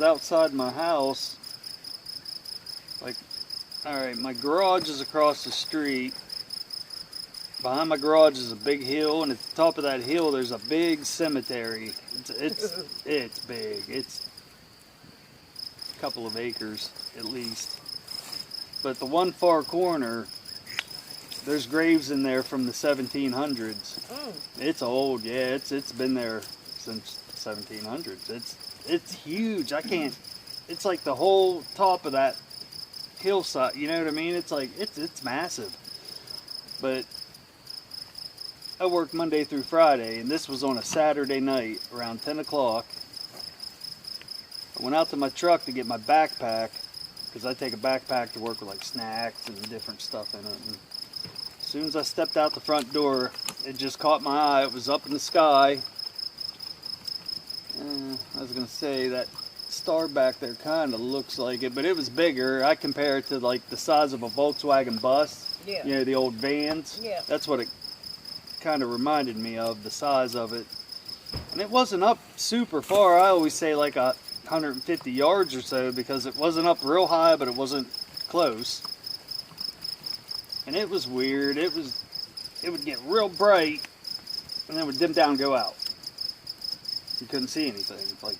outside my house. Like, all right, my garage is across the street. Behind my garage is a big hill, and at the top of that hill there's a big cemetery. It's big. It's a couple of acres at least. But the one far corner, there's graves in there from the 1700s. It's old, yeah. It's been there since 1700s. It's huge. It's like the whole top of that hillside. You know what I mean? It's like it's massive. But I worked Monday through Friday, and this was on a Saturday night around 10 o'clock. I went out to my truck to get my backpack, because I take a backpack to work with like snacks and different stuff in it. And as soon as I stepped out the front door, it just caught my eye. It was up in the sky. I was going to say that star back there kind of looks like it, but it was bigger. I compare it to like the size of a Volkswagen bus. Yeah. You know, the old vans. Yeah. That's what it kind of reminded me of, the size of it. And it wasn't up super far. I always say like 150 yards or so, because it wasn't up real high, but it wasn't close. And it was weird. It would get real bright, and then it would dim down and go out. You couldn't see anything. It's like,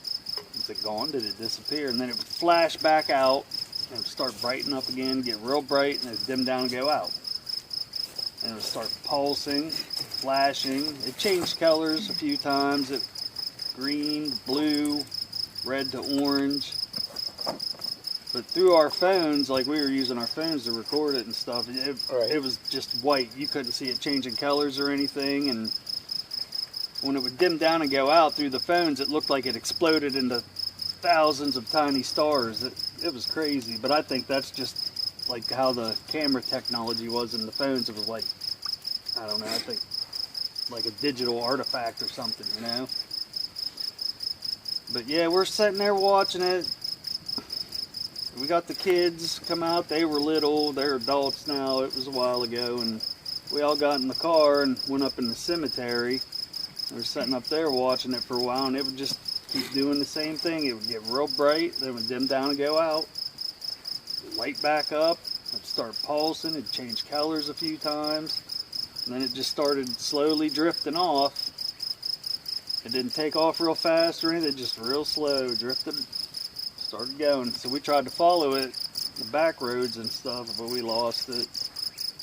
is it gone? Did it disappear? And then it would flash back out, and it would start brightening up again, get real bright, and it would dim down and go out. And it would start pulsing, flashing. It changed colors a few times. It green, blue, red to orange. But through our phones, like we were using our phones to record it and stuff, it was just white. You couldn't see it changing colors or anything. And when it would dim down and go out through the phones, it looked like it exploded into thousands of tiny stars. It was crazy. But I think that's just like how the camera technology was in the phones. It was like, I don't know, I think like a digital artifact or something, you know. But yeah, we're sitting there watching it. We got the kids come out. They were little, they're adults now. It was a while ago, and we all got in the car and went up in the cemetery. We were sitting up there watching it for a while, and it would just keep doing the same thing. It would get real bright, then it would dim down and go out. Light back up, it'd start pulsing, it'd change colors a few times, and then it just started slowly drifting off. It didn't take off real fast or anything, just real slow, drifted, started going. So we tried to follow it, the back roads and stuff, but we lost it,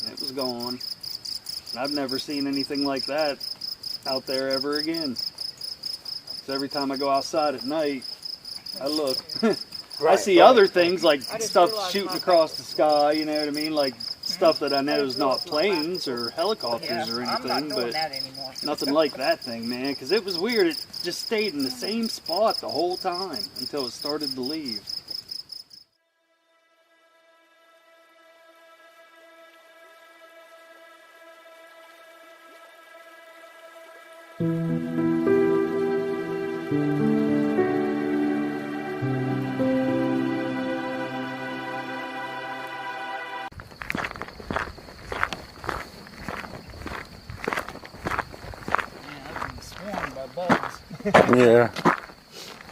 and it was gone. And I've never seen anything like that out there ever again. So every time I go outside at night, I look. I see other things like stuff shooting across the sky, you know what I mean? Like stuff that I know is not planes or helicopters or anything, but nothing like that thing, man, because it was weird. It just stayed in the same spot the whole time until it started to leave. Yeah.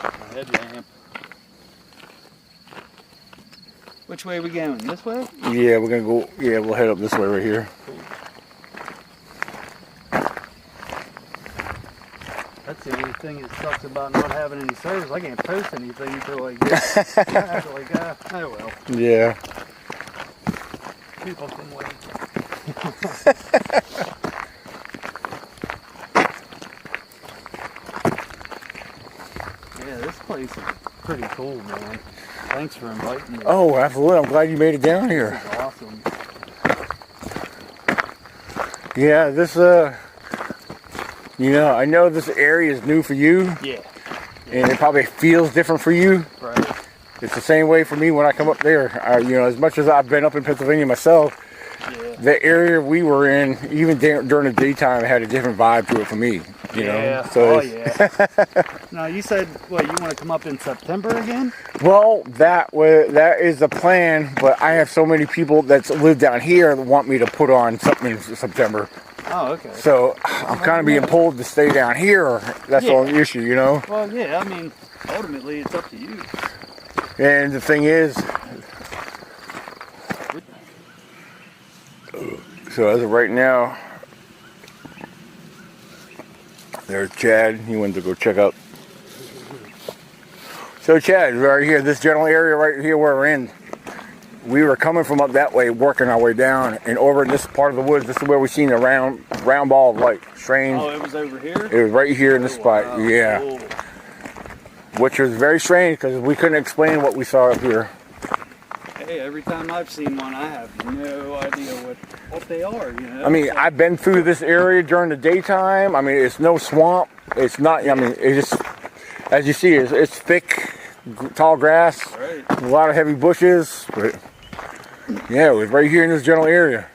My headlamp. Which way are we going? This way? Yeah, we're gonna go. Yeah, we'll head up this way right here. Cool. That's the only thing that sucks about not having any service. I can't post anything until I get like, oh well. Yeah. People can wait. Yeah, this place is pretty cool, man. Thanks for inviting me. Oh, absolutely. I'm glad you made it down here. This is awesome. Yeah, this, you know, I know this area is new for you. Yeah. And it probably feels different for you. Right. It's the same way for me when I come up there. You know, as much as I've been up in Pennsylvania myself, the area we were in, even during the daytime, had a different vibe to it for me. You know? So Now you said, what, you want to come up in September again? Well, that is the plan, but I have so many people that live down here that want me to put on something in September. Oh, okay. So I'm kind of being pulled to stay down here. That's the only issue, you know? Well, yeah, I mean, ultimately it's up to you. And the thing is, so as of right now, there's Chad. He went to go check out. So Chad, right here, this general area right here where we're in, we were coming from up that way, working our way down, and over in this part of the woods, this is where we seen the round ball of light. Strange. Oh, it was over here? It was right here in this spot, wow. Yeah. Cool. Which was very strange because we couldn't explain what we saw up here. Hey, every time I've seen one, I have no idea what they are, you know? I mean, I've been through this area during the daytime. I mean, it's no swamp. It's not, I mean, it's just, as you see, it's thick, tall grass, right. A lot of heavy bushes, but yeah, it was right here in this general area.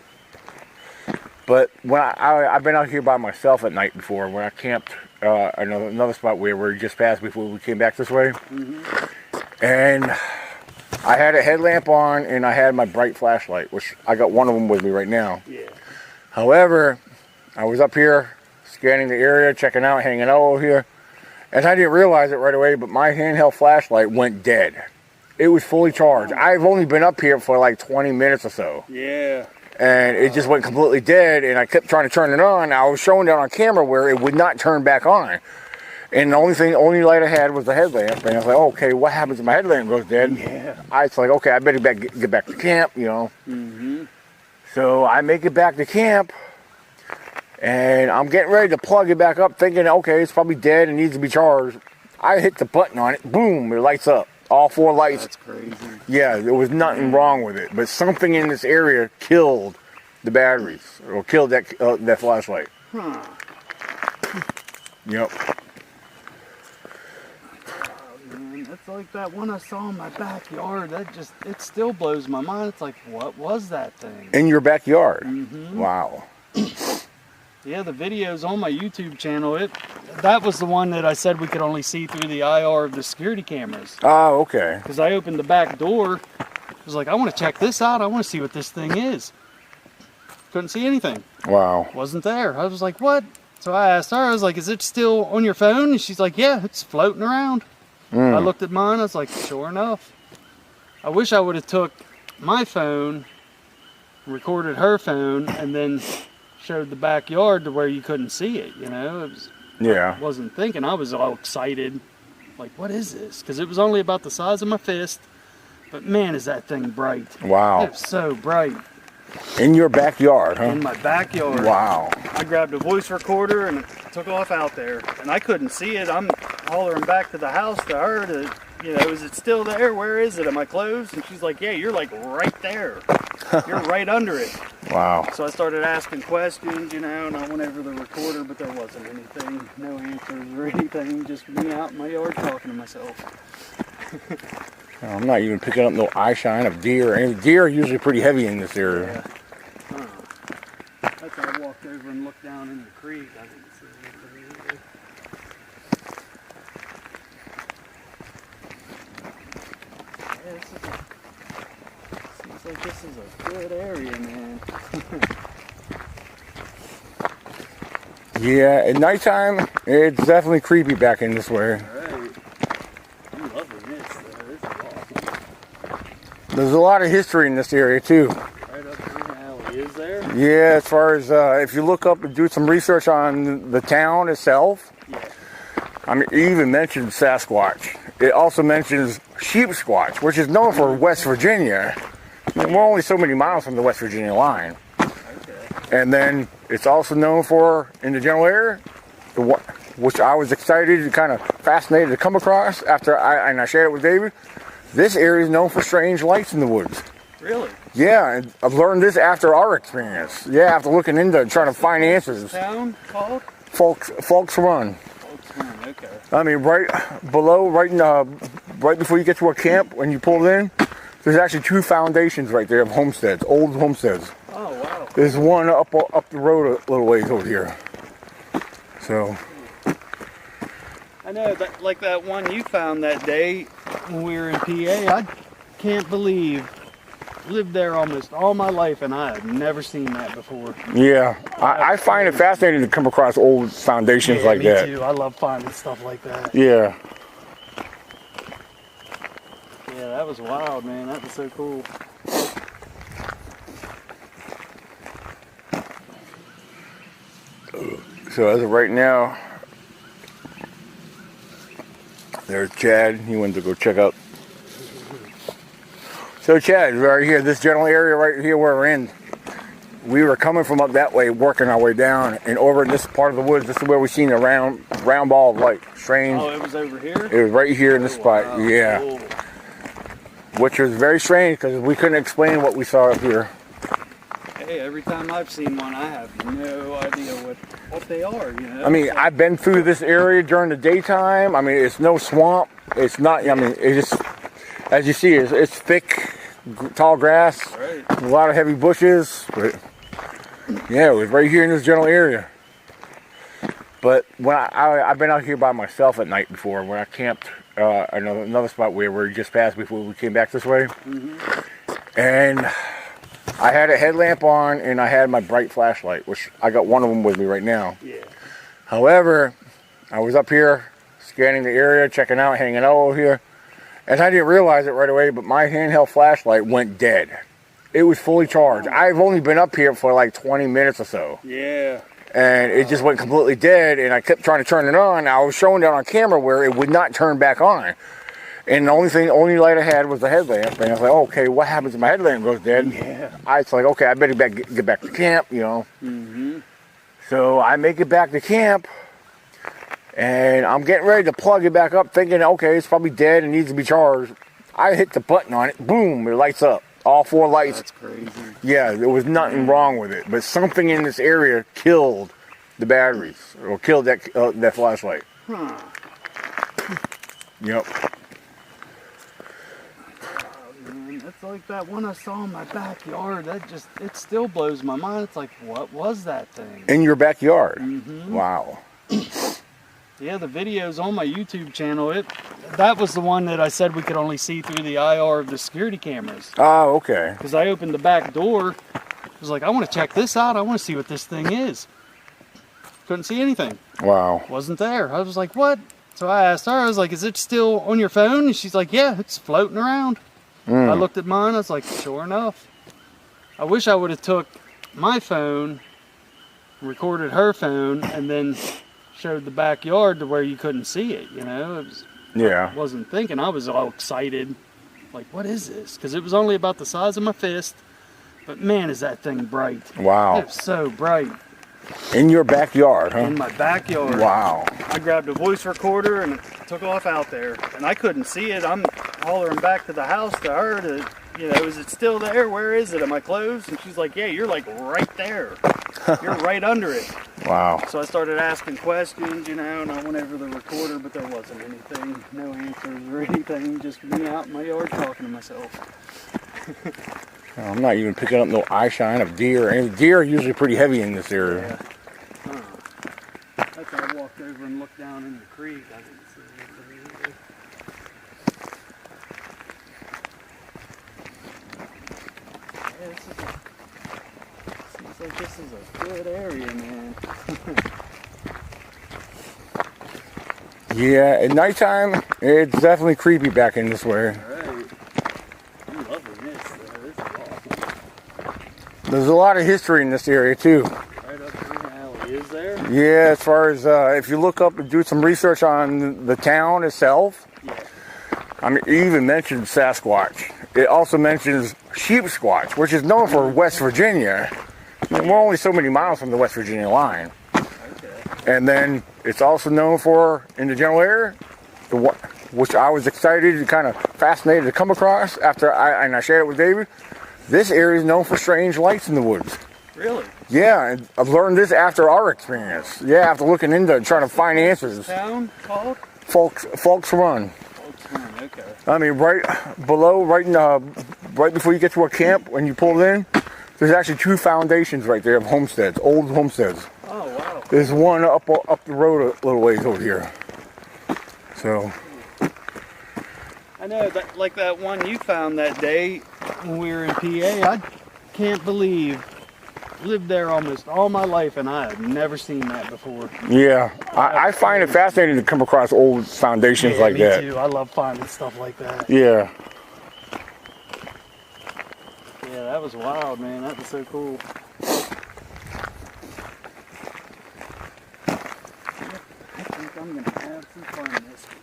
But when I've been out here by myself at night before, when I camped another spot where we just passed before we came back this way. Mm-hmm. And I had a headlamp on and I had my bright flashlight, which I got one of them with me right now. Yeah. However, I was up here scanning the area, checking out, hanging out over here, and I didn't realize it right away, but my handheld flashlight went dead. It was fully charged. I've only been up here for like 20 minutes or so. Yeah. And it just went completely dead, and I kept trying to turn it on. I was showing that on camera where it would not turn back on. And the only light I had was the headlamp. And I was like, oh, okay, what happens if my headlamp goes dead? Yeah. I was like, okay, I better get back to camp, you know. Mm-hmm. So I make it back to camp, and I'm getting ready to plug it back up, thinking, okay, it's probably dead and needs to be charged. I hit the button on it, boom, it lights up. All 4 lights. That's crazy. Yeah, there was nothing wrong with it, but something in this area killed the batteries, or killed that flashlight. Huh. Yep. Oh, man, that's like that one I saw in my backyard. It still blows my mind. It's like, what was that thing? In your backyard? Mm-hmm. Wow. Yeah, the video's on my YouTube channel. That was the one that I said we could only see through the IR of the security cameras. Oh, okay. Because I opened the back door. I was like, I want to check this out. I want to see what this thing is. Couldn't see anything. Wow. Wasn't there. I was like, what? So I asked her, I was like, is it still on your phone? And she's like, yeah, it's floating around. I looked at mine. I was like, sure enough. I wish I would have took my phone, recorded her phone, and then showed the backyard to where you couldn't see it, you know. I wasn't thinking. I was all excited, like, what is this? Because it was only about the size of my fist, but man, is that thing bright. Wow. It's so bright. In your backyard, huh? In my backyard. Wow. I grabbed a voice recorder and took off out there, and I couldn't see it. I'm hollering back to the house to her to, you know, is it still there? Where is it? Am I close? And she's like, yeah, you're like right there. You're right under it. Wow. So I started asking questions, you know, and I went over the recorder, but there wasn't anything, no answers or anything, just me out in my yard talking to myself. I'm not even picking up no eye shine of deer. And deer are usually pretty heavy in this area. Yeah. That's why I walked over and looked down in the creek. I didn't see anything either. Yeah, seems like this is a good area, man. Yeah, at nighttime, it's definitely creepy back in this way. Right. I'm loving this, though. This is awesome. There's a lot of history in this area, too. Right up through the alley, is there? Yeah, as far as, if you look up and do some research on the town itself, yeah. I mean, it even mentions Sasquatch. It also mentions Sheep Squatch, which is known for West Virginia. I mean, we're only so many miles from the West Virginia line. Okay. And then it's also known for, in the general area, which I was excited and kind of fascinated to come across after I shared it with David. This area is known for strange lights in the woods. Really? Yeah, and I've learned this after our experience. Yeah, after looking into it, trying to find answers. What's the town called? Folks Run. Okay. I mean, right below, right before you get to our camp, when you pull in, there's actually 2 foundations right there of homesteads, old homesteads. Oh, wow. There's one up the road a little ways over here. So. I know, like that one you found that day when we were in PA, I can't believe lived there almost all my life and I have never seen that before. Yeah, I find it fascinating to come across old foundations like that. Me too. I love finding stuff like that. Yeah. Yeah, that was wild, man. That was so cool. So as of right now, there's Chad. He went to go check out. So Chad, right here, this general area right here where we're in, we were coming from up that way, working our way down, and over in this part of the woods, this is where we seen a round ball of light. Strange. Oh, it was over here? It was right here in this spot, wow. yeah. Cool. Which was very strange because we couldn't explain what we saw up here. Hey, every time I've seen one, I have no idea what they are, you know? I mean, I've been through this area during the daytime. I mean, it's no swamp. It's not, I mean, it's just, as you see, it's thick, tall grass, right. A lot of heavy bushes. But yeah, it was right here in this general area. But when I've been out here by myself at night before, when I camped another spot where we just passed before we came back this way. Mm-hmm. And I had a headlamp on and I had my bright flashlight, which I got one of them with me right now. Yeah. However, I was up here scanning the area, checking out, hanging out over here, and I didn't realize it right away, but my handheld flashlight went dead. It was fully charged. I've only been up here for like 20 minutes or so. Yeah. And it just went completely dead, and I kept trying to turn it on. I was showing that on camera where it would not turn back on. And the only light I had was the headlamp. And I was like, okay, what happens if my headlamp goes dead? Yeah. I was like, okay, I better get back to camp, you know. Mm-hmm. So I make it back to camp, and I'm getting ready to plug it back up, thinking, okay, it's probably dead and needs to be charged. I hit the button on it, boom, it lights up. All 4 lights. That's crazy. Yeah, there was nothing wrong with it, but something in this area killed the batteries, or killed that flashlight. Huh. Yep. Man, that's like that one I saw in my backyard. It still blows my mind. It's like, what was that thing? In your backyard? Mm-hmm. Wow. Yeah, the video's on my YouTube channel. That was the one that I said we could only see through the IR of the security cameras. Oh, okay. Because I opened the back door. I was like, I want to check this out. I want to see what this thing is. Couldn't see anything. Wow. Wasn't there. I was like, what? So I asked her, I was like, is it still on your phone? And she's like, yeah, it's floating around. I looked at mine. I was like, sure enough. I wish I would have took my phone, recorded her phone, and then showed the backyard to where you couldn't see it, you know. I wasn't thinking. I was all excited. Like, what is this? Because it was only about the size of my fist. But man, is that thing bright. Wow. It's so bright. In your backyard, huh? In my backyard. Wow. I grabbed a voice recorder and took off out there. And I couldn't see it. I'm hollering back to the house to her to, you know, is it still there? Where is it? Am I close? And she's like, yeah, you're like right there. You're right under it. Wow. So I started asking questions, you know, and I went over the recorder, but there wasn't anything, no answers or anything, just me out in my yard talking to myself. I'm not even picking up no eye shine of deer. And deer are usually pretty heavy in this area. Yeah. After I walked over and looked down in the creek, I didn't see anything either. Yeah, seems like this is a good area, man. Yeah, at nighttime, it's definitely creepy back in this way. Right. I'm loving this, though. This is awesome. There's a lot of history in this area, too. Right up in the alley, is there? Yeah, as far as, if you look up and do some research on the town itself, Yeah. I mean, it even mentions Sasquatch. It also mentions Sheep Squatch, which is known for West Virginia. I mean, we're only so many miles from the West Virginia line. Okay. And then it's also known for, in the general area, which I was excited and kind of fascinated to come across after I shared it with David. This area is known for strange lights in the woods. Really? Yeah, and I've learned this after our experience. Yeah, after looking into it, trying to find answers. Town called? Folks Run. Folks Run, okay. I mean, right below, right before you get to a camp, when you pull in, there's actually 2 foundations right there of homesteads, old homesteads. Oh, wow. There's one up the road a little ways over here. So. I know, that, like that one you found that day when we were in PA, I can't believe I lived there almost all my life and I had never seen that before. Yeah, I find it fascinating to come across old foundations like that. Me too. I love finding stuff like that. Yeah. was wild, man. That was so cool. I think I'm gonna have some fun this week.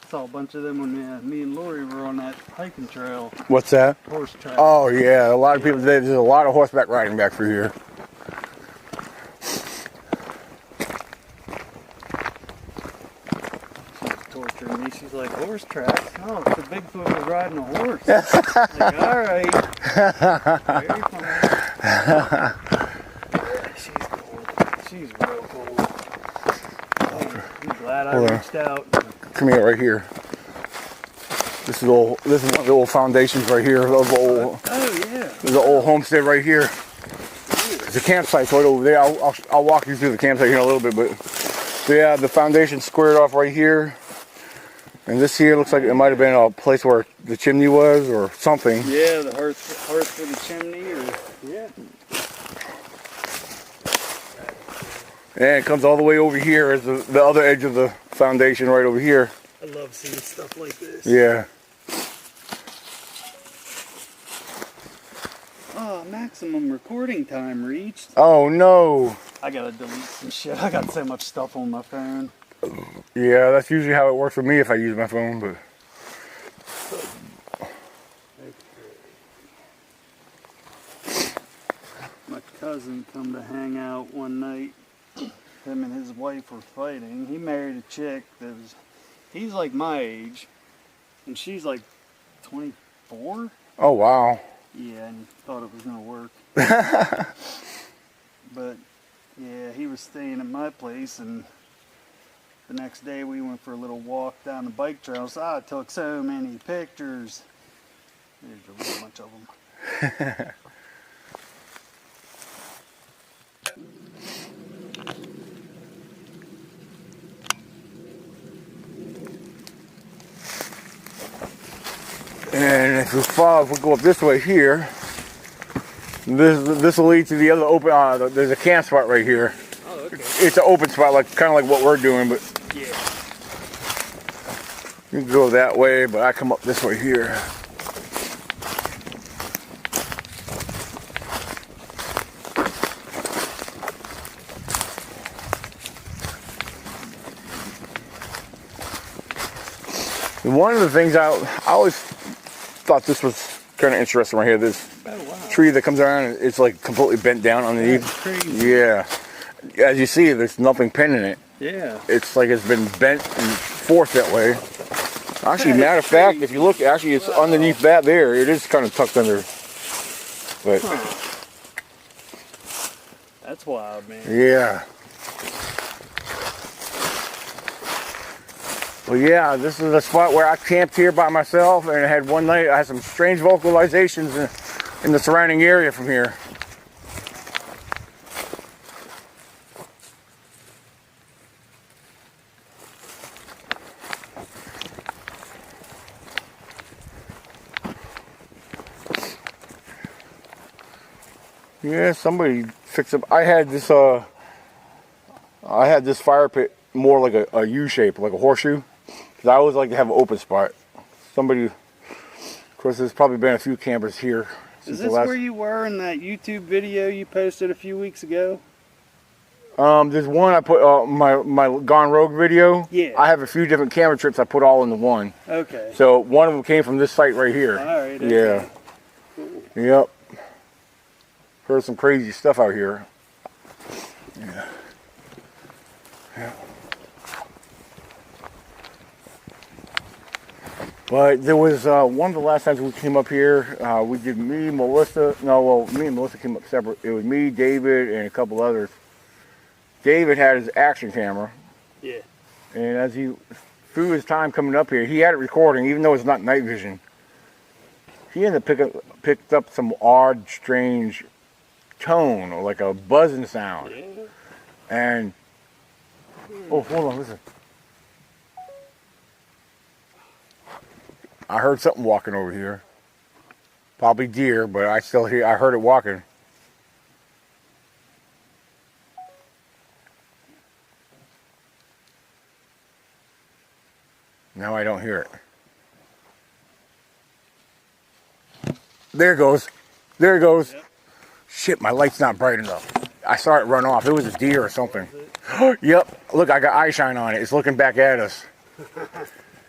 Saw a bunch of them when me and Lori were on that hiking trail. What's that? Horse track. Oh yeah, a lot of people. There's a lot of horseback riding back through here. She's torturing me. She's like, horse tracks? No, it's the Bigfoot was riding a horse. Like, all right. Very funny. Yeah, she's cool. She's real cool. I'm glad I reached out. Come here, right here. This is one of the old foundations right here. Of the old, oh yeah. There's an old homestead right here. There's a campsite right over there. I'll walk you through the campsite here in a little bit, but so yeah, the foundation squared off right here. And this here looks like it might have been a place where the chimney was or something. Yeah, the hearth for the chimney, or yeah. And it comes all the way over here as the other edge of the foundation right over here. I love seeing stuff like this. Yeah. Oh, maximum recording time reached. Oh no. I gotta delete some shit. I got so much stuff on my phone. Yeah, that's usually how it works for me if I use my phone, but. My cousin come to hang out one night. Him and his wife were fighting. He married a chick that was, he's like my age, and she's like 24. Oh wow. Yeah, and he thought it was gonna work. But yeah, he was staying at my place, and the next day we went for a little walk down the bike trail. So I took so many pictures. There's a whole bunch of them. And if we go up this way here, this will lead to the other open. There's a camp spot right here. Oh, okay. It's an open spot, kind of like what we're doing, but Yeah. you can go that way. But I come up this way here. And one of the things I always thought this was kind of interesting right here. This tree that comes around, it's like completely bent down underneath. That's crazy. Yeah. As you see, there's nothing pinning it. Yeah. It's like it's been bent and forced that way. Actually, matter of fact, if you look, actually it's underneath that there. It is kind of tucked under. But that's wild, man. yeah. Well, yeah, this is a spot where I camped here by myself, and I had one night, I had some strange vocalizations in the surrounding area from here. Yeah, somebody fixed it. I had this fire pit more like a U shape, like a horseshoe. Because I always like to have an open spot. Somebody, of course, there's probably been a few campers here. Is this where you were in that YouTube video you posted a few weeks ago? There's one I put my Gone Rogue video. Yeah. I have a few different camera trips I put all into one. Okay. So one of them came from this site right here. All right. Okay. Yeah. Cool. Yep. Heard some crazy stuff out here. Yeah. Yeah. But there was one of the last times we came up here, we did me and Melissa came up separate. It was me, David, and a couple others. David had his action camera. Yeah. And as through his time coming up here, he had it recording, even though it's not night vision. He ended up picked up some odd, strange tone, or like a buzzing sound. Yeah. And, oh, hold on, listen. I heard something walking over here. Probably deer, but I heard it walking. There it goes. There it goes. Yep. Shit, my light's not bright enough. I saw it run off. It was a deer or something. Yep. Look, I got eye shine on it. It's looking back at us.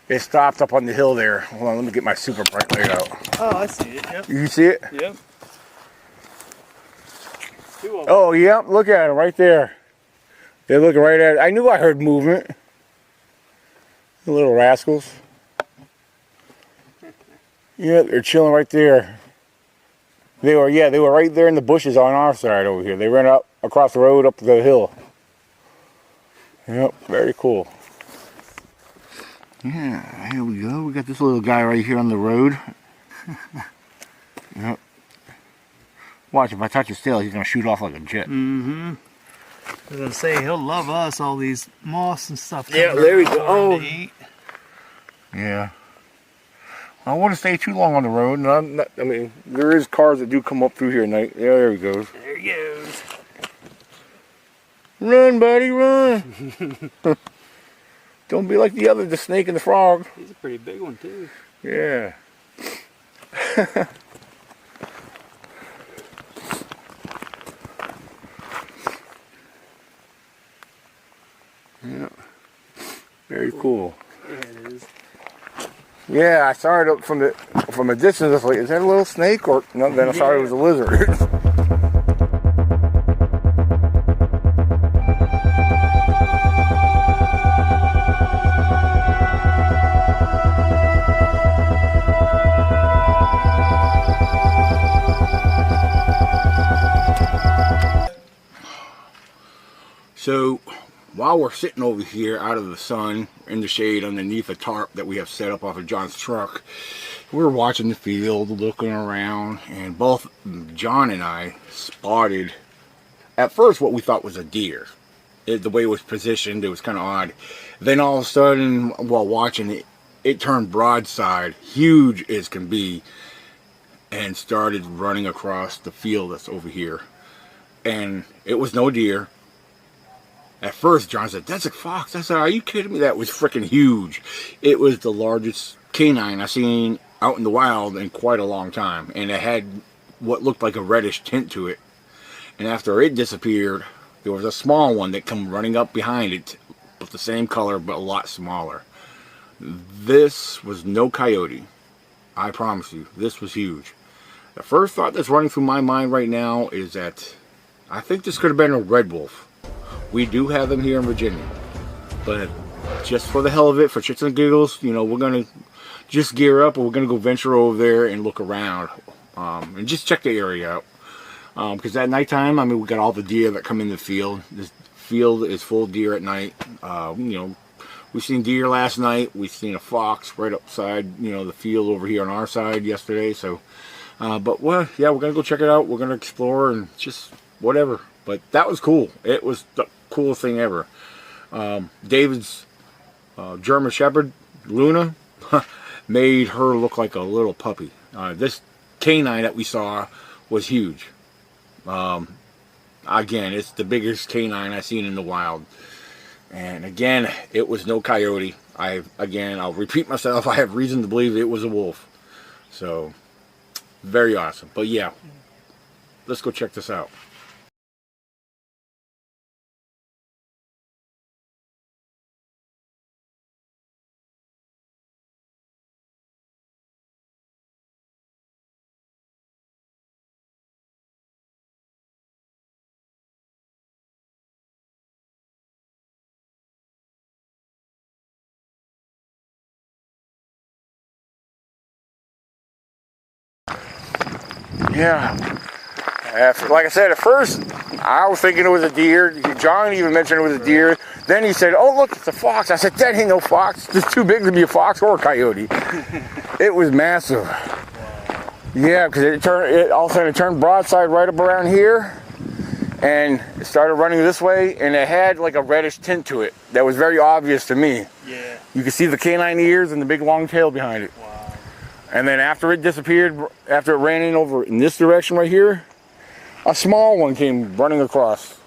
It stopped up on the hill there. Hold on, let me get my super bright light out. Oh, I see it. Yep. You see it? Yep. Two of them. Oh, yep. Look at them right there. They're looking right at it. I knew I heard movement. The little rascals. Yeah, they're chilling right there. They were right there in the bushes on our side over here. They ran up across the road up the hill. Yep, very cool. Yeah, here we go. We got this little guy right here on the road. Yep. Watch, if I touch his tail, he's gonna shoot off like a jet. Mm-hmm. I was gonna say he'll love us, all these moss and stuff. Yeah, there we go. Oh. Eat. Yeah. I don't want to stay too long on the road. And I mean, there is cars that do come up through here at night. Yeah, there he goes. There he goes. Run, buddy, run. Don't be like the snake and the frog. He's a pretty big one, too. Yeah. Yeah. Very cool. Yeah, it is. Yeah, I saw it up from a distance. I was like, is that a little snake? Or no, then I saw it was a lizard. So, while we're sitting over here out of the sun, in the shade, underneath a tarp that we have set up off of John's truck, we're watching the field, looking around, and both John and I spotted, at first, what we thought was a deer. The way it was positioned, it was kind of odd. Then all of a sudden, while watching it, it turned broadside, huge as can be, and started running across the field that's over here. And it was no deer. At first, John said, that's a fox. I said, are you kidding me? That was freaking huge. It was the largest canine I've seen out in the wild in quite a long time. And it had what looked like a reddish tint to it. And after it disappeared, there was a small one that came running up behind it with the same color, but a lot smaller. This was no coyote. I promise you, this was huge. The first thought that's running through my mind right now is that I think this could have been a red wolf. We do have them here in Virginia, but just for the hell of it, for shits and giggles, you know, we're gonna just gear up and we're gonna go venture over there and look around, and just check the area out. Because at nighttime, I mean, we got all the deer that come in the field. This field is full of deer at night. You know, we've seen deer last night. We've seen a fox right upside, you know, the field over here on our side yesterday. So, but well, yeah, we're gonna go check it out. We're gonna explore and just whatever. But that was cool. It was the coolest thing ever. David's German Shepherd, Luna, made her look like a little puppy. This canine that we saw was huge. Again, it's the biggest canine I've seen in the wild. And again, it was no coyote. I'll repeat myself, I have reason to believe it was a wolf. So, very awesome. But yeah, let's go check this out. Yeah, like I said, at first I was thinking it was a deer. John even mentioned it was a deer. Then he said, oh look, it's a fox. I said, that ain't no fox. It's too big to be a fox or a coyote. It was massive. Yeah, because it all of a sudden it turned broadside right up around here, and it started running this way, and it had like a reddish tint to it that was very obvious to me. Yeah. You could see the canine ears and the big long tail behind it. Wow. And then after it disappeared, after it ran in over in this direction right here, a small one came running across.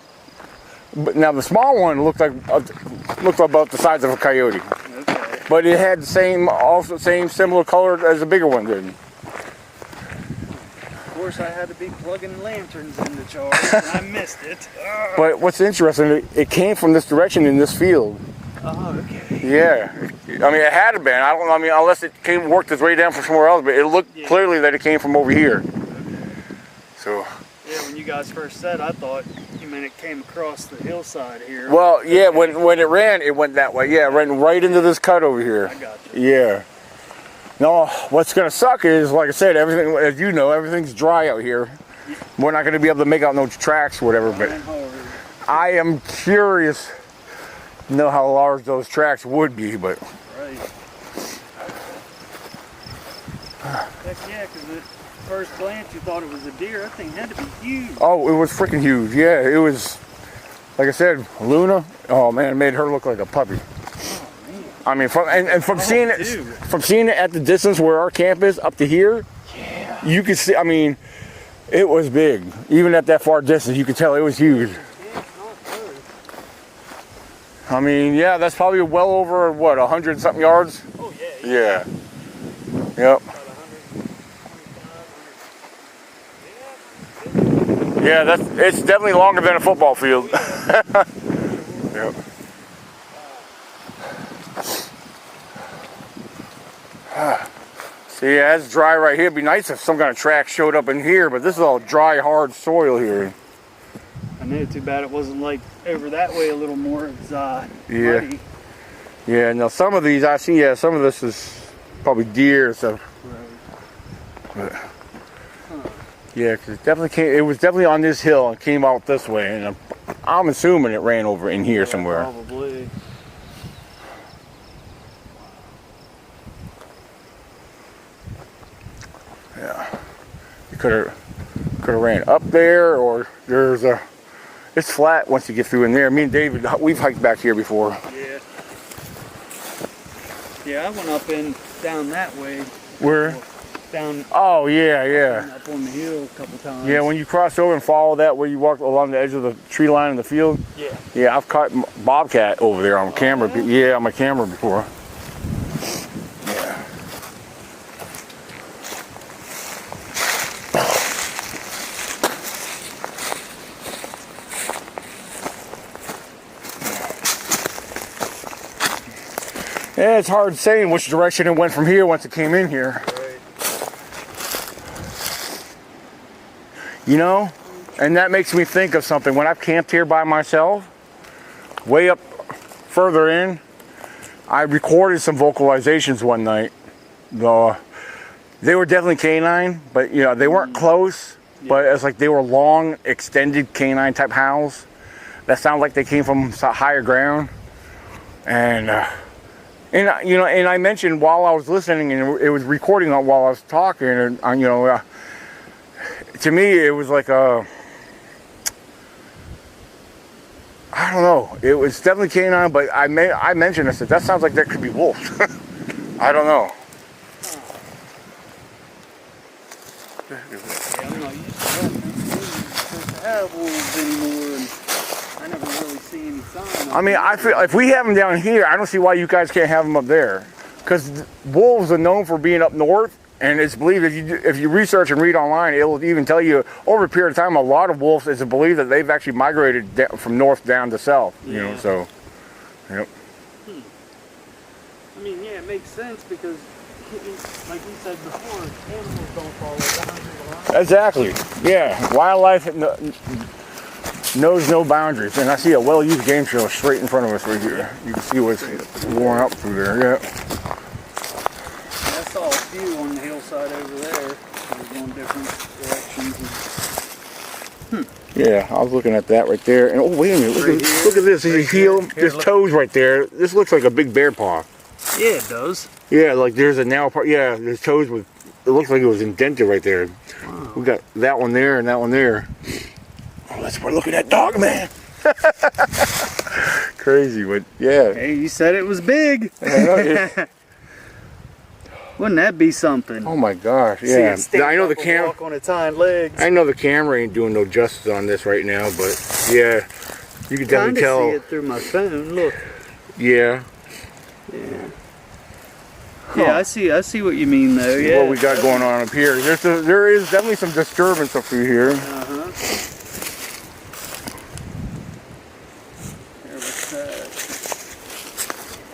But now the small one looked about the size of a coyote. Okay. But it had the same similar color as the bigger one did. course, I had to be plugging lanterns into charge, and I missed it. But what's interesting, it came from this direction in this field. Oh, okay. Yeah. I mean, it had to been. I don't know. I mean, unless it worked its way down from somewhere else, but it looked clearly that it came from over here. So. Yeah, when you guys first said, I thought you meant it came across the hillside here. Well, yeah, when it ran, it went that way. Yeah, it ran right into this cut over here. I got you. Yeah. No, what's going to suck is, like I said, everything, as you know, everything's dry out here. We're not going to be able to make out no tracks or whatever, but I am curious to know how large those tracks would be, but. Right. Heck yeah, because at first glance you thought it was a deer. That thing had to be huge. Oh, it was freaking huge. Yeah, it was, like I said, Luna. Oh man, it made her look like a puppy. I mean, from seeing it at the distance where our camp is up to here, you could see. I mean, it was big. Even at that far distance, you could tell it was huge. I mean, yeah, that's probably well over what 100 something yards. Oh yeah. Yep. Yeah, it's definitely longer than a football field. Yep. See, yeah, it's dry right here. It'd be nice if some kind of track showed up in here, but this is all dry, hard soil here. I know, too bad it wasn't like over that way a little more. It's muddy. Yeah, now some of these I see, yeah, some of this is probably deer, so. Right. But, yeah, because it was definitely on this hill and came out this way, and I'm assuming it ran over in here somewhere. Probably. Yeah, you could have ran up there, or it's flat once you get through in there. Me and David, we've hiked back here before. Yeah, I went up and down that way. Where? Down. Oh yeah. Up on the hill a couple times. Yeah, when you cross over and follow that where you walk along the edge of the tree line in the field. Yeah. Yeah, I've caught bobcat over there on camera. Yeah? Yeah, on my camera before. Yeah. Yeah, it's hard saying which direction it went from here once it came in here. Right. You know, and that makes me think of something. When I've camped here by myself, way up further in, I recorded some vocalizations one night. They were definitely canine, but you know, they weren't close, but it's like they were long, extended canine type howls that sound like they came from higher ground. And you know, and I mentioned while I was listening, and it was recording while I was talking, and you know, to me it was like I don't know. It was definitely canine, but I mentioned, I said that sounds like that could be wolf. I don't know. Yeah, I'm not used to have wolves anymore, and I never really see any sign. I mean, I feel if we have them down here, I don't see why you guys can't have them up there. Because wolves are known for being up north, and it's believed if you research and read online, it will even tell you over a period of time, a lot of wolves, it's believed that they've actually migrated from north down to south. You know, so, yep. I mean, yeah, it makes sense because, like we said before, animals don't follow boundaries. Exactly. Yeah, wildlife knows no boundaries, and I see a well-used game trailer straight in front of us right here. You can see what's worn up through there. Yeah. I saw a few on the hillside over there. They were going different directions. Yeah, I was looking at that right there, and oh wait a minute! Look at this. There's a heel. There's toes right there. This looks like a big bear paw. Yeah, it does. Yeah, like there's a nail part. Yeah, there's toes with. It looks like it was indented right there. Wow. We got that one there and that one there. Oh, let's look at that dog, man. Crazy, but yeah. Hey, you said it was big. Wouldn't that be something? Oh my gosh, yeah. I know the camera. Walk on its hind legs. I know the camera ain't doing no justice on this right now, but yeah, you can definitely tell. See it through my phone. Look. Yeah. Yeah. Yeah, I see what you mean though. Yeah. What we got going on up here. There is definitely some disturbance up through here.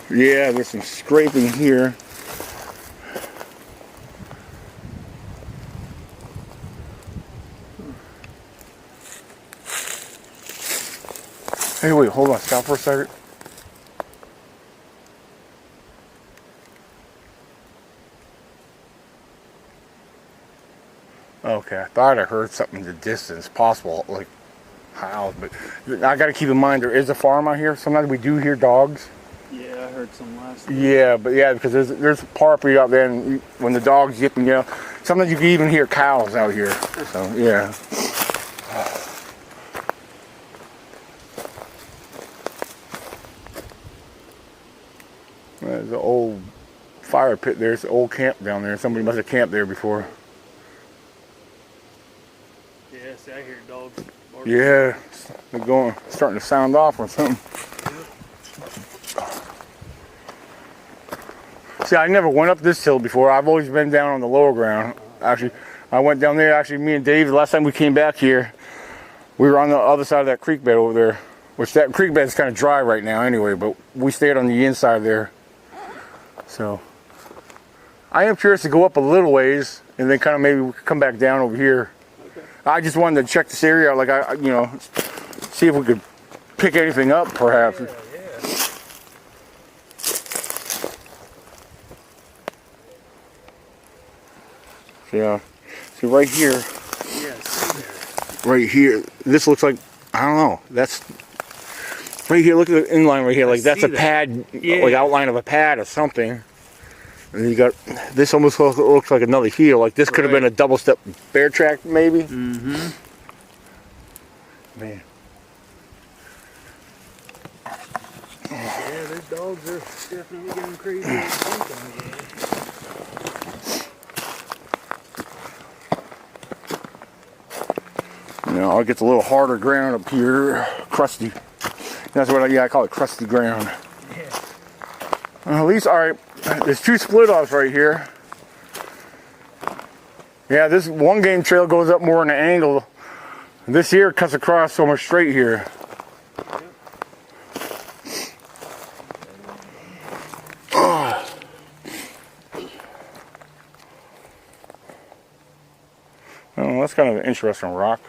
Yeah, there's some scraping here. Hey, wait, hold on, stop for a second. Okay, I thought I heard something in the distance, possible, like howls, but I got to keep in mind there is a farm out here. Sometimes we do hear dogs. Yeah, I heard some last night. Yeah, but yeah, because there's property out there, and when the dogs yipping, you know, sometimes you can even hear cows out here. So yeah. There's an old fire pit there. It's an old camp down there. Somebody must have camped there before. Yeah, see, I hear dogs barking. Yeah, they're starting to sound off or something. See, I never went up this hill before. I've always been down on the lower ground. Actually, I went down there. Actually, me and Dave, the last time we came back here, we were on the other side of that creek bed over there. Which that creek bed is kind of dry right now anyway, but we stayed on the inside there. So, I am curious to go up a little ways and then kind of maybe come back down over here. Okay. I just wanted to check this area out, like you know, see if we could pick anything up, perhaps. Yeah. See right here. Yes. Right here. This looks like, I don't know. That's right here. Look at the inline right here. Like that's a pad, like outline of a pad or something. And you got this almost looks like another heel. Like this could have been a double step bear track, maybe. Mm-hmm. Man. Yeah, those dogs are definitely getting crazy. You know, it gets a little harder ground up here, crusty. That's what I call it, crusty ground. Yeah. At least, all right, there's two split offs right here. Yeah, this one game trail goes up more in an angle. This here cuts across so much straight here. Oh, that's kind of an interesting rock.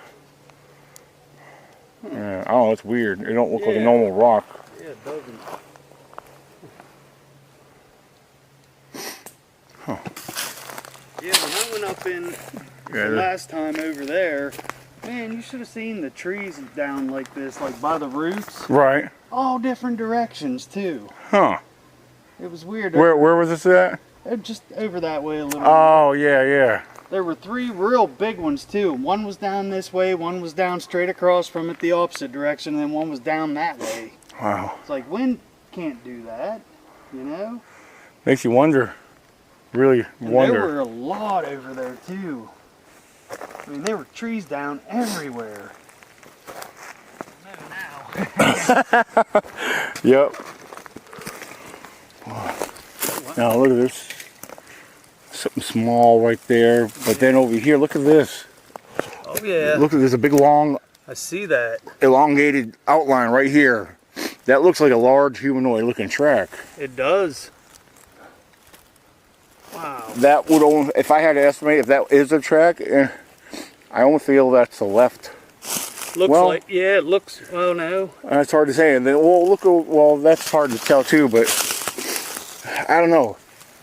Yeah, I don't know, it's weird. It don't look like a normal rock. Yeah, it doesn't. Huh. Yeah, when I went up in the last time over there, man, you should have seen the trees down like this, like by the roots. Right. All different directions too. Huh. It was weird. Where was this at? Just over that way a little Oh, yeah. There were three real big ones too. One was down this way, one was down straight across from it the opposite direction, and then one was down that way. Wow. It's like wind can't do that, you know? Makes you wonder. Really wonder. There were a lot over there too. I mean, there were trees down everywhere. Now. Yep. Now look at this. Something small right there, but then over here, look at this. Oh yeah. Look at there's a big long. I see that. Elongated outline right here. That looks like a large humanoid looking track. It does. Wow. That would only, if I had to estimate if that is a track, I almost feel that's the left. Looks like, yeah, it looks, well, no. That's hard to say. And then, well, that's hard to tell too, but I don't know.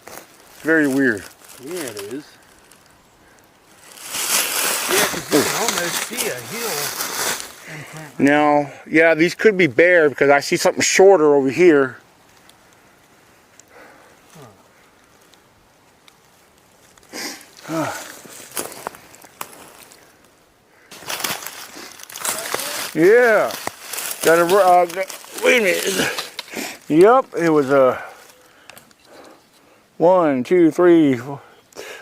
It's very weird. Yeah, it is. Yeah, because you can almost see a hill. Now, yeah, these could be bear because I see something shorter over here. Yeah. Got a, wait a minute. Yep, it was a 1, 2, 3.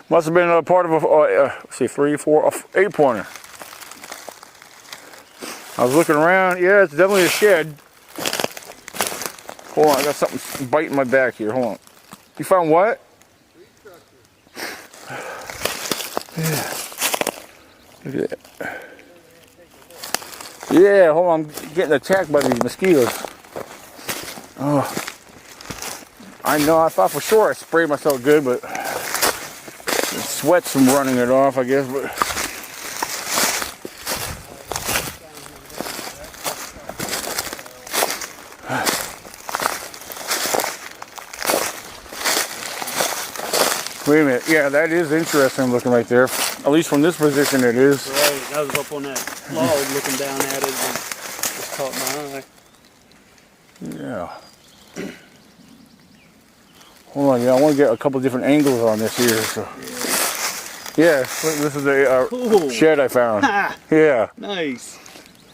Must have been a part of a, let's see, 3, 4, 8 pointer. I was looking around. Yeah, it's definitely a shed. Hold on, I got something biting my back here. Hold on. You found what? Look at that. Yeah, hold on, I'm getting attacked by these mosquitoes. Oh, I know, I thought for sure I sprayed myself good, but the sweat's from running it off, I guess. But wait a minute, yeah, that is interesting looking right there. At least from this position it is. Right, I was up on that log looking down at it and just caught my eye. Yeah. Hold on, yeah, I want to get a couple different angles on this here. So. Yeah, this is a shed I found. Yeah. Nice.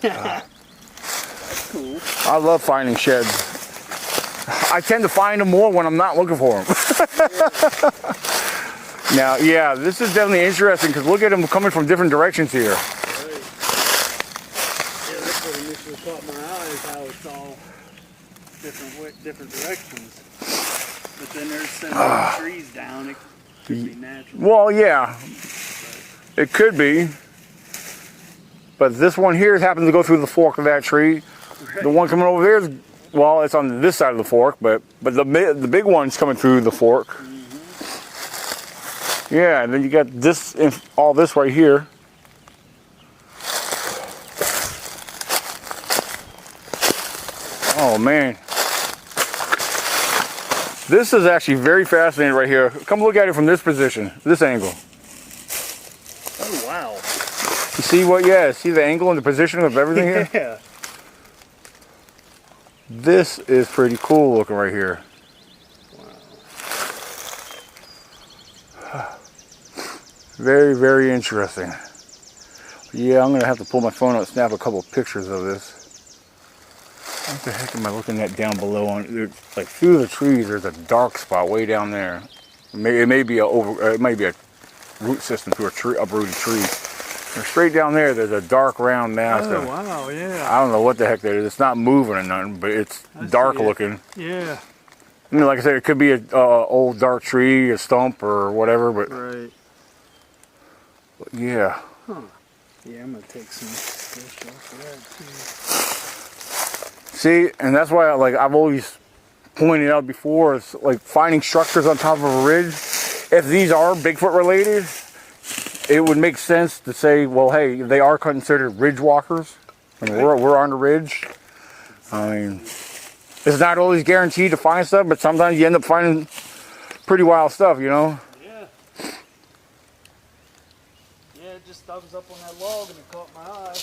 That's cool. I love finding sheds. I tend to find them more when I'm not looking for them. Now, yeah, this is definitely interesting because look at them coming from different directions here. Right. Yeah, that's what initially caught my eye is how it's all different directions. But then there's so many trees down, it could be natural. Well, yeah, it could be. But this one here happens to go through the fork of that tree. Right. The one coming over there is, well, it's on this side of the fork, but the big one's coming through the fork. Mm-hmm. Yeah, and then you got this, all this right here. Oh man. This is actually very fascinating right here. Come look at it from this position, this angle. Oh wow. You see what, yeah, see the angle and the position of everything here? Yeah. This is pretty cool looking right here. Wow. Very, very interesting. Yeah, I'm gonna have to pull my phone out and snap a couple of pictures of this. What the heck am I looking at down below? Like through the trees, there's a dark spot way down there. It may be a root system to a tree, uprooted tree. And straight down there, there's a dark round mass. Oh wow, yeah. I don't know what the heck that is. It's not moving or nothing, but it's dark looking. Yeah. I mean, like I said, it could be an old dark tree, a stump, or whatever. But right. Yeah. Huh. Yeah, I'm gonna take some fish off of that too. See, and that's why I've always pointed out before, it's like finding structures on top of a ridge. If these are Bigfoot related, it would make sense to say, well, hey, they are considered ridge walkers. I mean, we're on the ridge. I mean, it's not always guaranteed to find stuff, but sometimes you end up finding pretty wild stuff, you know? Yeah. Yeah, it just thumbs up on that log and it caught my eye.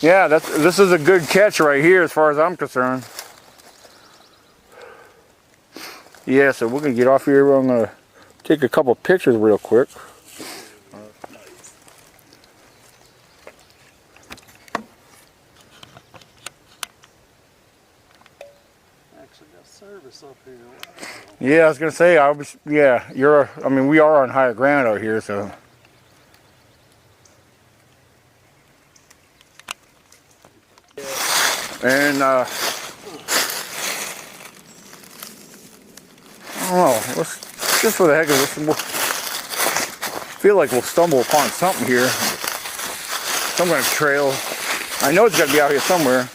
Yeah, this is a good catch right here as far as I'm concerned. Yeah, so we're going to get off here. I'm going to take a couple pictures real quick. Actually got service up here. Wow. Yeah, I was going to say, I mean, we are on higher ground out here, so. And I don't know, let's just for the heck of it, we'll feel like we'll stumble upon something here. Some kind of trail. I know it's got to be out here somewhere.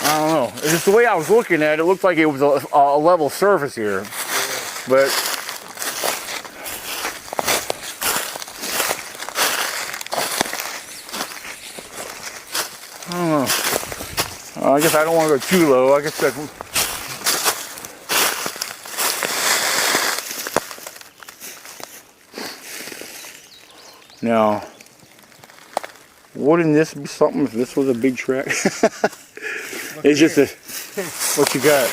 I don't know. It's just the way I was looking at it, it looked like it was a level surface here. But I don't know. I guess I don't want to go too low. I guess that. Now, wouldn't this be something if this was a big track? It's just what you got.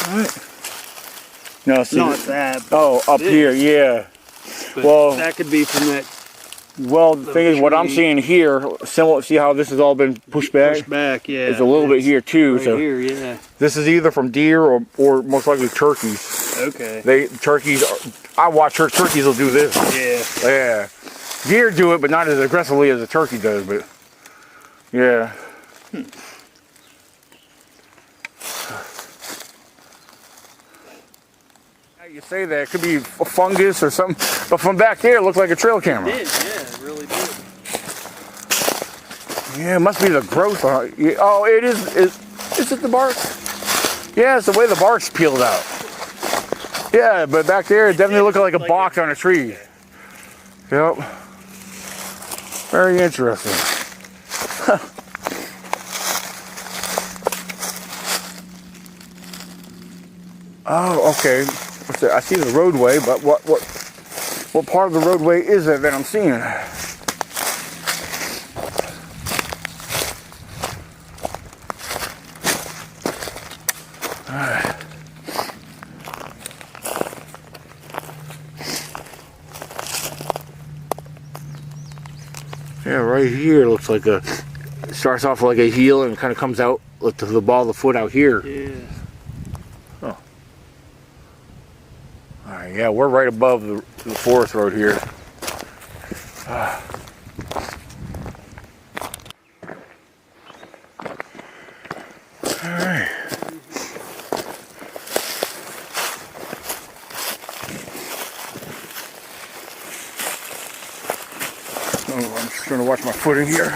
All right. No, see, not that. Oh, up here, yeah. But well, that could be from that. Well, the thing is, what I'm seeing here, similar. See how this has all been pushed back? Pushed back, yeah. It's a little bit here too. Right so here, yeah. This is either from deer or most likely turkeys. Okay. Turkeys. I watch turkeys will do this. Yeah. Yeah. Deer do it, but not as aggressively as a turkey does. But yeah. You could say that. It could be a fungus or something. But from back there, it looked like a trail camera. It did, yeah, it really did. Yeah, it must be the growth on it. Oh, it is. Is it the bark? Yeah, it's the way the bark's peeled out. Yeah, but back there, it definitely looked like a box on a tree. Yep. Very interesting. Oh, okay. I see the roadway, but what part of the roadway is it that I'm seeing? Yeah, right here looks like it starts off like a heel and kind of comes out with the ball of the foot out here. Yeah. Oh. All right, yeah, we're right above the forest road here. All right. Oh, I'm just trying to watch my footing here.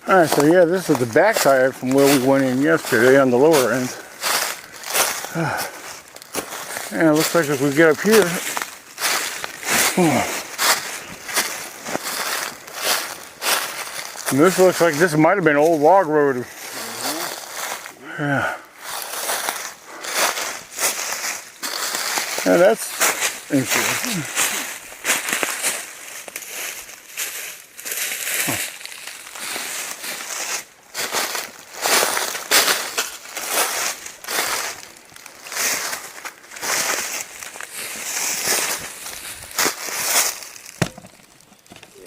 Alright, so yeah, this is the backside from where we went in yesterday on the lower end. And it looks like if we get up here, and this looks like this might have been an old log road. Yeah. Yeah, that's interesting.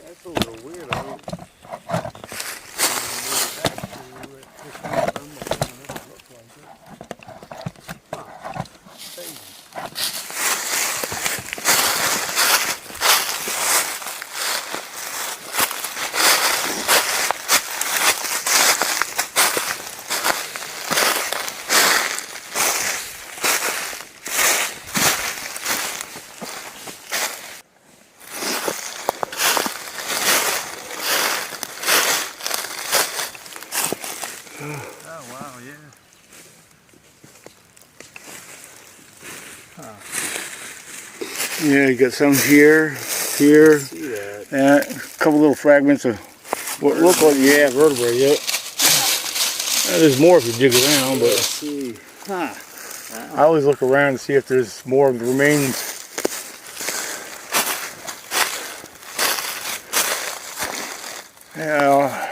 That's a little weird. Oh wow, yeah. Huh. Yeah, you got some here, here, and a couple little fragments of what look like, yeah, vertebrae, yeah. There's more if you dig around, but See. Huh. I always look around to see if there's more of the remains. Yeah.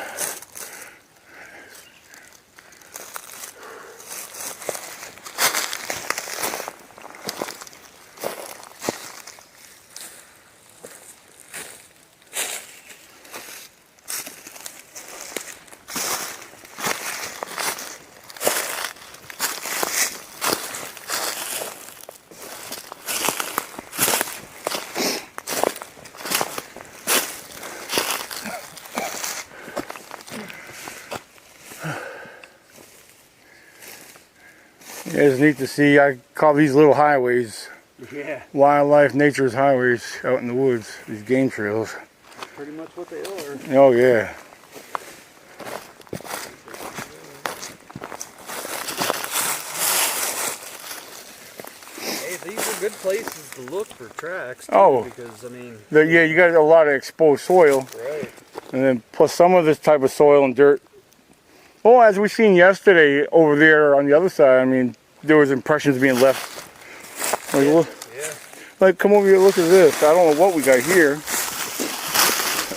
It's neat to see. I call these little highways. Yeah. Wildlife, nature's highways out in the woods. These game trails. That's pretty much what they are. Oh yeah. Hey, these are good places to look for tracks too, Oh. because I mean. Yeah, you got a lot of exposed soil. Right. And then plus some of this type of soil and dirt. Well, as we seen yesterday over there on the other side, I mean, there was impressions being left. Like, Yeah. look, Yeah. like come over here, look at this. I don't know what we got here.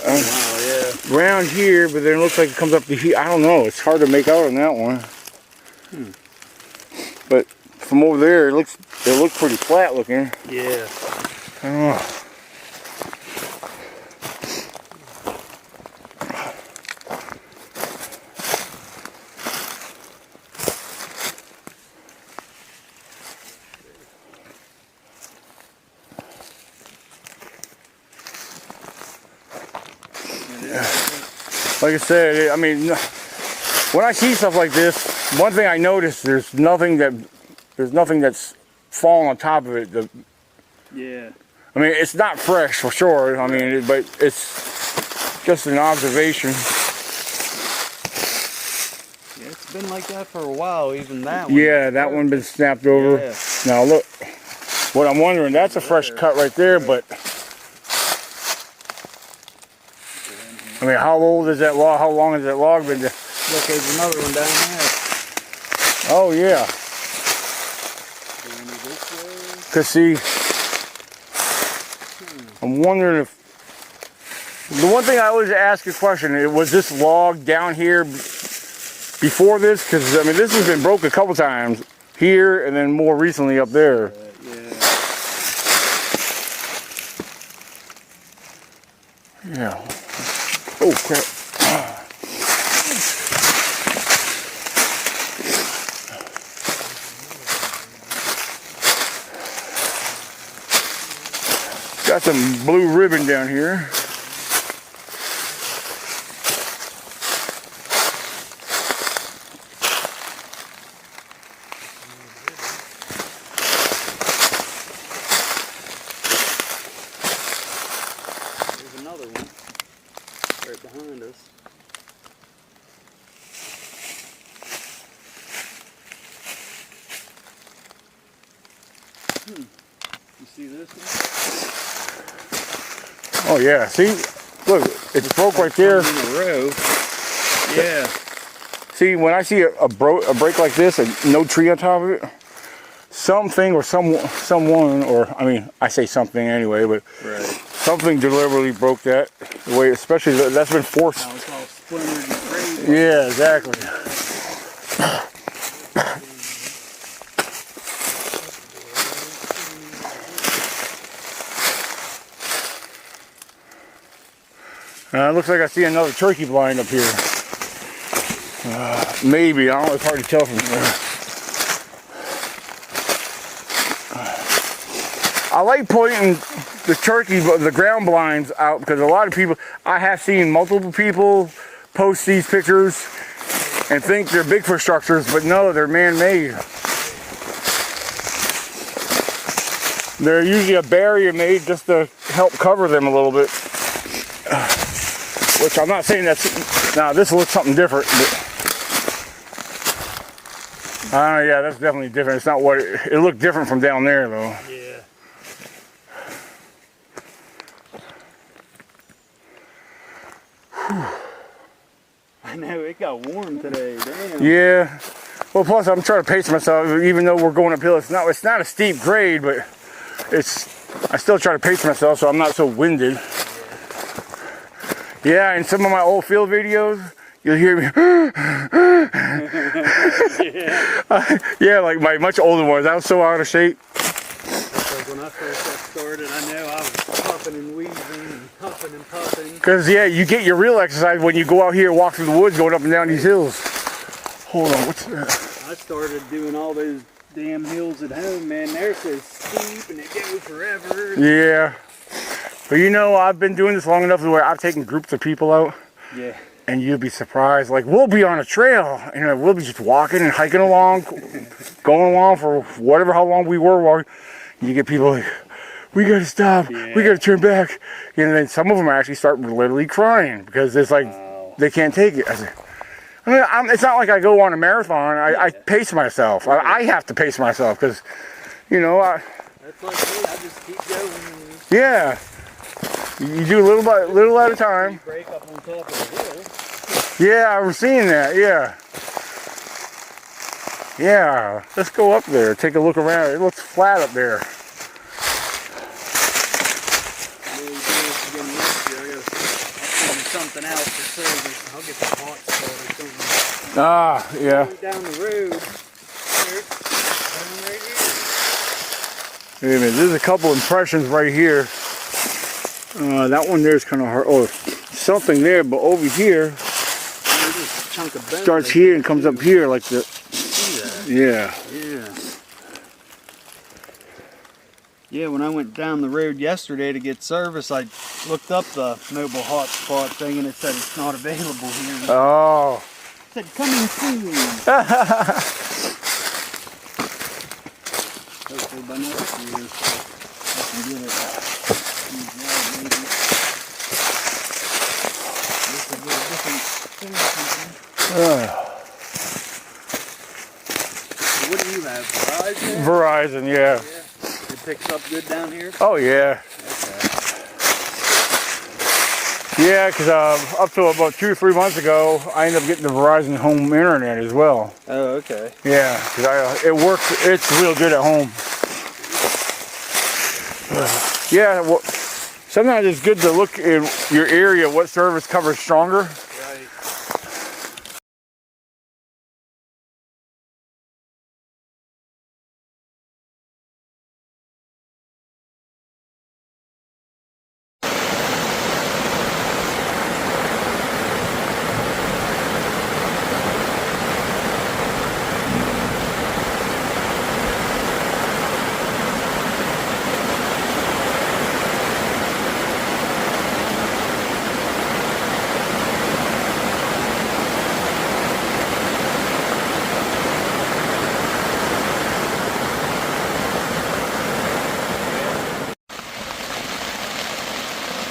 Wow, yeah. Around here, but then it looks like it comes up to here. I don't know. It's hard to make out on that one. But from over there, it looks pretty flat looking. Yeah. I don't know. Like I said, I mean, when I see stuff like this, one thing I notice, there's nothing that's falling on top of it. Yeah. I mean, it's not fresh for sure. I mean, but it's just an observation. Yeah, it's been like that for a while, even that one. Yeah, that one been snapped over. Yeah. Now look, what I'm wondering, that's a fresh cut right there, but I mean, how old is that log? How long has that log been there? Look, there's another one down there. Oh yeah. Cause see, I'm wondering if the one thing I always ask a question: was this log down here before this? Because I mean, this has been broke a couple times here, and then more recently up there. Yeah. Oh crap. Got some blue ribbon down here. There's another one right behind us. You see this one? Oh yeah, see? Look, it's broke right there. In a row. Yeah. See, when I see a break like this and no tree on top of it, something or someone, or I mean, I say something anyway, but something deliberately broke that the way, especially that's been forced. Now it's all splintered and crazy. Yeah, exactly. Looks like I see another turkey blind up here. Maybe, I don't know, it's hard to tell from here. I like pointing the ground blinds out because a lot of people, I have seen multiple people post these pictures and think they're Bigfoot structures, but no, they're man-made. They're usually a barrier made just to help cover them a little bit. Which I'm not saying that's, now this looks something different, but yeah, that's definitely different. It's not what it looked different from down there though. Yeah. I know, it got warm today, damn. Yeah. Well, plus I'm trying to pace myself, even though we're going uphill. It's not a steep grade, but I still try to pace myself so I'm not so winded. Yeah, in some of my old field videos, you'll hear me. Yeah, like my much older ones. I was so out of shape. Like when I first got started, I know I was puffing and wheezing and huffing and puffing. Because, yeah, you get your real exercise when you go out here and walk through the woods going up and down these hills. Hold on, what's that? I started doing all those damn hills at home, man. They're so steep and they go forever. Yeah. But you know, I've been doing this long enough where I've taken groups of people out. Yeah. And you'll be surprised. Like, we'll be on a trail, and we'll be just walking and hiking along, going along for how long we were walking. You get people like, we gotta stop, we gotta turn back. And then some of them actually start literally crying because it's like, they can't take it. I mean, it's not like I go on a marathon. I pace myself. I have to pace myself because, you know, that's like me, I just keep going. Yeah. You do little at a time. You break up on top of the hill. Yeah, I was seeing that, yeah. Yeah, let's go up there, take a look around. It looks flat up there. Something else for service. I'll get the hot spot or something. Ah, yeah. Down the road. Wait a minute, there's a couple impressions right here. That one there's kind of hard. Oh, something there, but over here chunk of bone starts here and comes up here like the. See that? Yeah. Yeah. Yeah, when I went down the road yesterday to get service, I looked up the mobile hotspot thing and it said it's not available here. Oh. It said coming soon. Hopefully by next year I can get it. This will be a different thing or something. What do you have? Verizon? Verizon, yeah. It picks up good down here? Oh, yeah. Okay. Yeah, because up to about 2 or 3 months ago, I ended up getting the Verizon home internet as well. Oh, okay. Yeah, because it works. It's real good at home. Yeah, well, sometimes it's good to look in your area what service covers stronger. Right.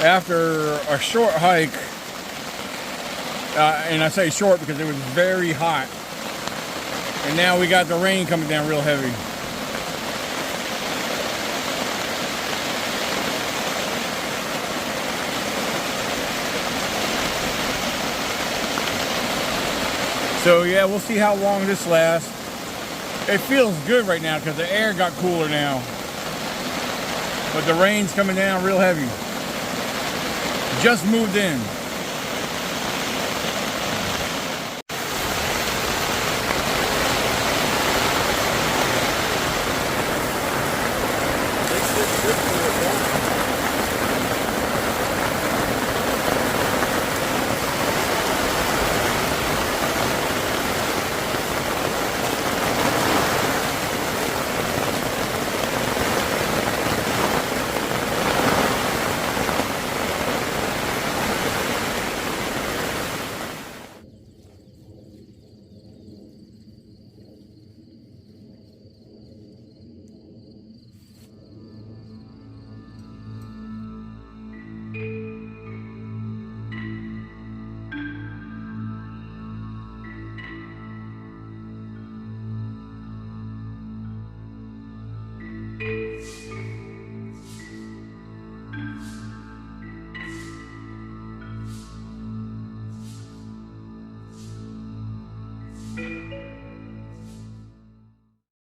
After a short hike, and I say short because it was very hot, and now we got the rain coming down real heavy. So yeah, we'll see how long this lasts. It feels good right now because the air got cooler now, but the rain's coming down real heavy. Just moved in.